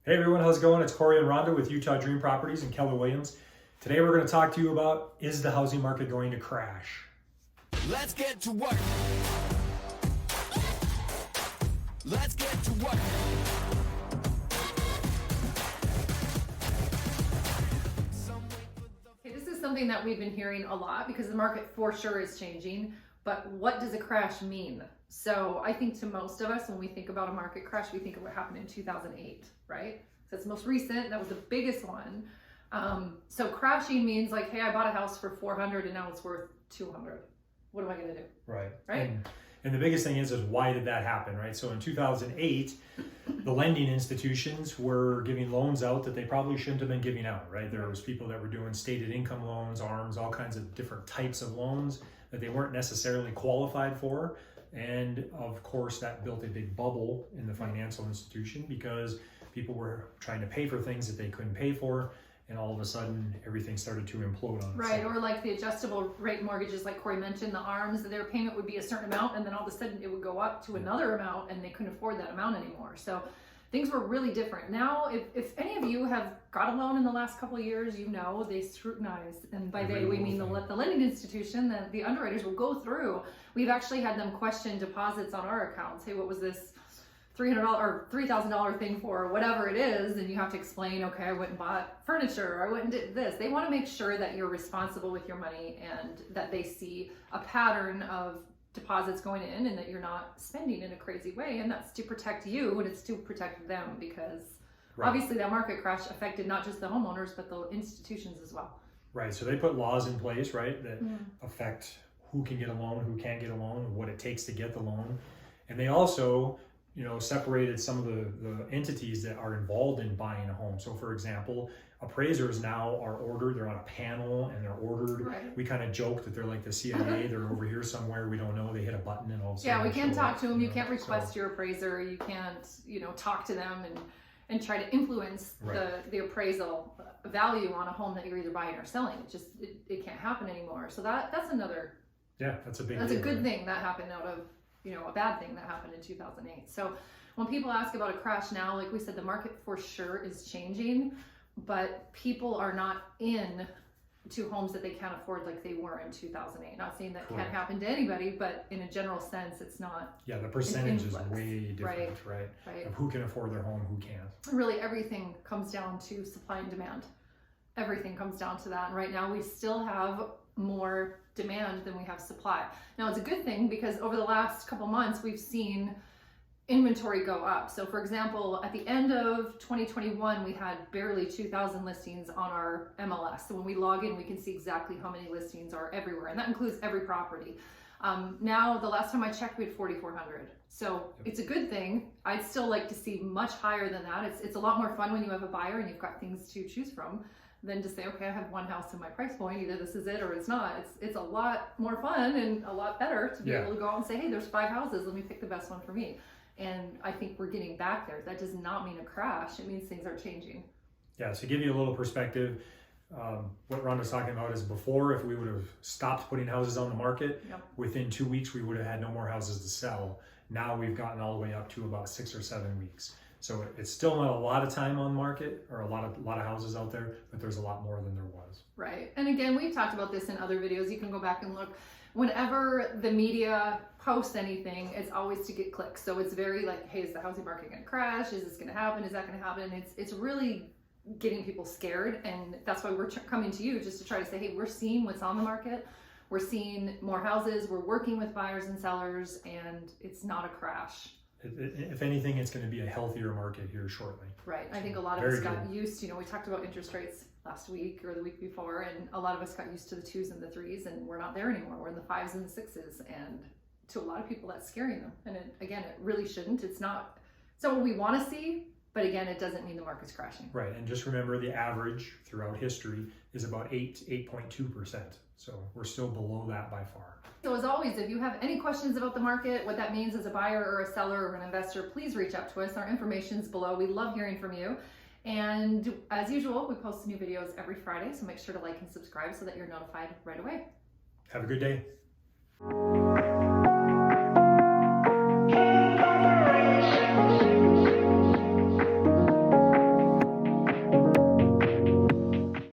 Hey everyone, how's it going? It's Cory and Rhonda with Utah Dream Properties and Keller Williams. Today we're going to talk to you about, is the housing market going to crash? Let's get to work. Let's get to work. Okay, this is something that we've been hearing a lot because the market for sure is changing, but what does a crash mean? So I think to most of us, when we think about a market crash, we think of what happened in 2008, right? So it's the most recent, that was the biggest one. So crashing means like, hey, I bought a house for 400 and now it's worth 200. What am I gonna do? Right. Right? And the biggest thing is why did that happen, right? So in 2008, the lending institutions were giving loans out that they probably shouldn't have been giving out, right? There was people that were doing stated income loans, ARMs, all kinds of different types of loans that they weren't necessarily qualified for. And of course, that built a big bubble in the financial institution because people were trying to pay for things that they couldn't pay for. And all of a sudden, everything started to implode on itself. Right, or like the adjustable rate mortgages, like Cory mentioned, the ARMs, their payment would be a certain amount, and then all of a sudden it would go up to another amount, and they couldn't afford that amount anymore. So things were really different. Now, if any of you have got a loan in the last couple of years, you know they scrutinize, and by they we mean the lending institution, the underwriters will go through. We've actually had them question deposits on our accounts. Hey, what was this $300 or $3,000 thing for, or whatever it is, and you have to explain, okay, I went and bought furniture, or I went and did this. They want to make sure that you're responsible with your money and that they see a pattern of deposits going in and that you're not spending in a crazy way. And that's to protect you and it's to protect them because obviously that market crash affected not just the homeowners, but the institutions as well. Right, so they put laws in place, right, that affect who can get a loan, who can't get a loan, what it takes to get the loan. And they also separated some of the entities that are involved in buying a home. So for example, appraisers now are ordered, they're on a panel and they're ordered. Right. We kind of joke that they're like the CIA, they're over here somewhere, we don't know, they hit a button and all of a sudden. Yeah, we can't talk to them, you can't so- request your appraiser, you can't, talk to them and try to influence the appraisal value on a home that you're either buying or selling. It can't happen anymore. So that's another. Yeah, that's a big That's deal, a good right? thing that happened out of, a bad thing that happened in 2008. So when people ask about a crash now, like we said, the market for sure is changing, but people are not in to homes that they can't afford like they were in 2008. Not saying that can't happen to anybody, but in a general sense, it's not. Yeah, the percentage is way different, right? Right. Of who can afford their home, who can't. Really, everything comes down to supply and demand. Everything comes down to that. And right now we still have more demand than we have supply. Now it's a good thing because over the last couple months we've seen inventory go up. So for example, at the end of 2021 we had barely 2,000 listings on our MLS. So when we log in we can see exactly how many listings are everywhere, and that includes every property. Now the last time I checked we had 4,400. So it's a good thing. I'd still like to see much higher than that. It's a lot more fun when you have a buyer and you've got things to choose from than to say, okay, I have one house in my price point, either this is it or it's not. It's a lot more fun and a lot better to be able to go out and say, hey, there's 5 houses, let me pick the best one for me. And I think we're getting back there. That does not mean a crash, it means things are changing. Yeah, so to give you a little perspective, what Rhonda's talking about is before, if we would have stopped putting houses on the market, within 2 weeks we would have had no more houses to sell. Now we've gotten all the way up to about 6 or 7 weeks. So it's still not a lot of time on market or a lot of houses out there, but there's a lot more than there was. Right. And again, we've talked about this in other videos. You can go back and look. Whenever the media posts anything, it's always to get clicks. So it's very like, hey, is the housing market going to crash? Is this going to happen? Is that going to happen? It's really getting people scared. And that's why we're coming to you just to try to say, hey, we're seeing what's on the market. We're seeing more houses. We're working with buyers and sellers, and it's not a crash. If anything, it's going to be a healthier market here shortly. Right. I think a lot of us got used, we talked about interest rates last week or the week before, and a lot of us got used to the 2s and the 3s, and we're not there anymore. We're in the 5s and the 6s, and to a lot of people that's scaring them. And it really shouldn't. It's not what we want to see, but again, it doesn't mean the market's crashing. Right. And just remember the average throughout history is about 8.2%. So we're still below that by far. So as always, if you have any questions about the market, what that means as a buyer or a seller or an investor, please reach out to us. Our information's below. We love hearing from you. And as usual, we post new videos every Friday, so make sure to like and subscribe so that you're notified right away. Have a good day.